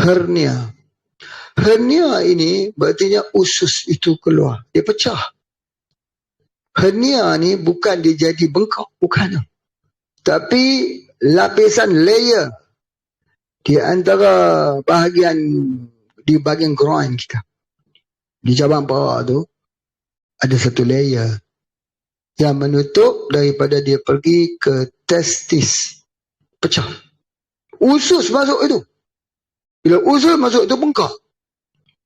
hernia. Hernia ini berartinya usus itu keluar. Dia pecah. Hernia ni bukan dia jadi bengkak. Bukan. Tapi lapisan layer di antara bahagian di bahagian groin kita. Di cabang paha tu ada satu layer yang menutup daripada dia pergi ke testis. Pecah. Usus masuk itu. Bila usus masuk itu bengkak.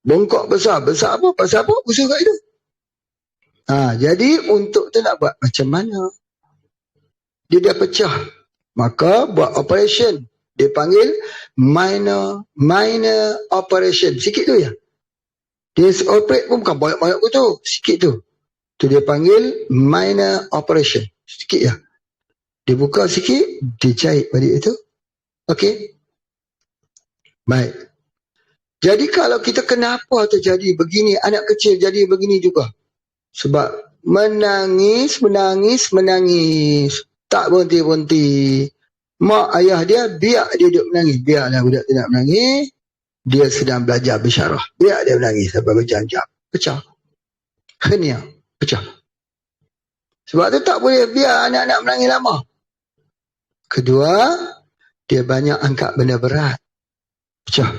Bengkak besar. Besar apa? Pasal apa? Usus kat itu. Jadi untuk tu nak buat macam mana? Dia dah pecah. Maka buat operation. Dia panggil minor operation. Sikit tu ya. Dia operate pun bukan banyak-banyak tu. Sikit tu. Tu dia panggil minor operation. Sikit ya. Dia buka sikit. Dia jahit balik itu. Okey. Baik. Jadi kalau kita kenapa terjadi begini, anak kecil jadi begini juga. Sebab menangis. Tak berhenti-berhenti. Mak ayah dia, biar dia duduk menangis. Biarlah budak tu nak menangis. Dia sedang belajar bersyarah. Biar dia menangis sampai berjam-jam. Pecah. Hernia. Pecah. Sebab tu tak boleh biar anak-anak menangis lama. Kedua, dia banyak angkat benda berat. Pecah.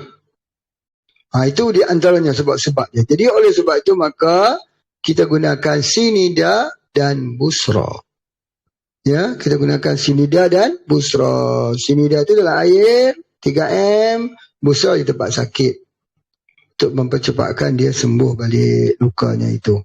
Itu di antaranya sebab-sebabnya. Jadi oleh sebab itu maka kita gunakan Sinida dan Busra. Ya, kita gunakan Sinida dan Busra. Sinida itu dalam air 3M, Busra di tempat sakit untuk mempercepatkan dia sembuh balik lukanya itu.